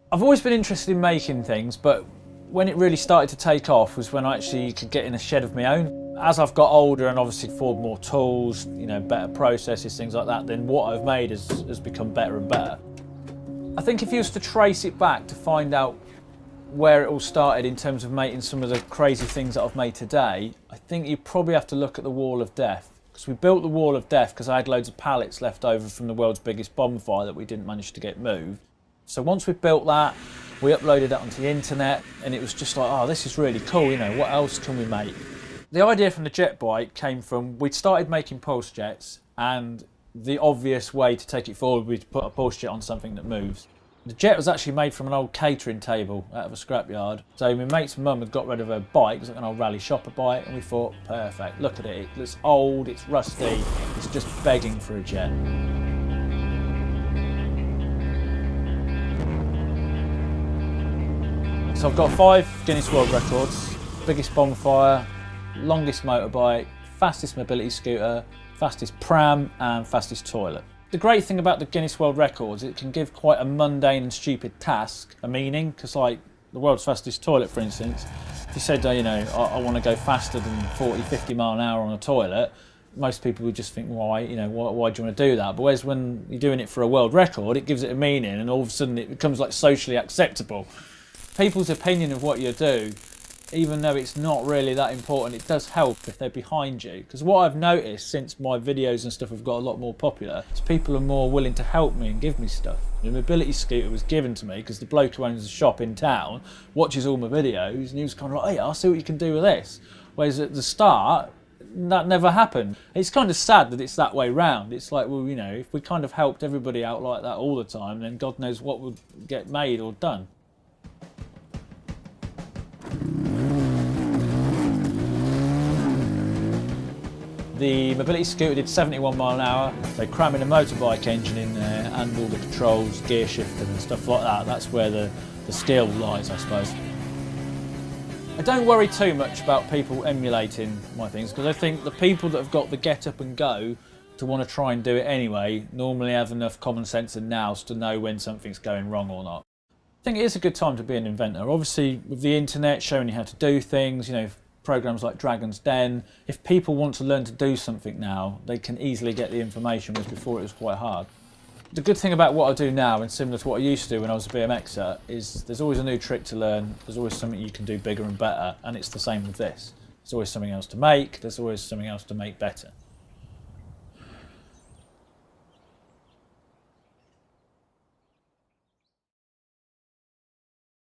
I've always been interested in making things, but when it really started to take off was when I actually could get in a shed of my own. As I've got older and obviously afford more tools, better processes, things like that, then what I've made has become better and better. I think if you was to trace it back to find out where it all started in terms of making some of the crazy things that I've made today, I think you probably have to look at the Wall of Death. Because we built the Wall of Death because I had loads of pallets left over from the world's biggest bonfire that we didn't manage to get moved. So once we built that, we uploaded it onto the internet, and it was just like, oh, this is really cool, what else can we make? The idea from the jet bike came from, we'd started making pulse jets, and the obvious way to take it forward would be to put a pulse jet on something that moves. The jet was actually made from an old catering table out of a scrapyard. So my mate's mum had got rid of her bike, it was like an old rally shopper bike, and we thought, perfect, look at it, it looks old, it's rusty, it's just begging for a jet. So I've got 5 Guinness World Records, biggest bonfire, longest motorbike, fastest mobility scooter, fastest pram and fastest toilet. The great thing about the Guinness World Records, it can give quite a mundane and stupid task a meaning, because like the world's fastest toilet, for instance, if you said, I want to go faster than 40, 50 mile an hour on a toilet, most people would just think, why do you want to do that? But whereas when you're doing it for a world record, it gives it a meaning, and all of a sudden it becomes like socially acceptable. People's opinion of what you do, even though it's not really that important, it does help if they're behind you. Because what I've noticed since my videos and stuff have got a lot more popular is people are more willing to help me and give me stuff. The mobility scooter was given to me because the bloke who owns a shop in town watches all my videos, and he was kind of like, hey, I'll see what you can do with this. Whereas at the start, that never happened. It's kind of sad that it's that way round. It's like, well, if we kind of helped everybody out like that all the time, then God knows what would get made or done. The mobility scooter did 71 mile an hour. They cram in a motorbike engine in there and all the controls, gear shifting and stuff like that. That's where the skill lies, I suppose. I don't worry too much about people emulating my things, because I think the people that have got the get up and go to want to try and do it anyway normally have enough common sense and nous to know when something's going wrong or not. I think it is a good time to be an inventor. Obviously, with the internet showing you how to do things, programs like Dragon's Den, if people want to learn to do something now, they can easily get the information, whereas before it was quite hard. The good thing about what I do now, and similar to what I used to do when I was a BMXer, is there's always a new trick to learn, there's always something you can do bigger and better, and it's the same with this. There's always something else to make, there's always something else to make better.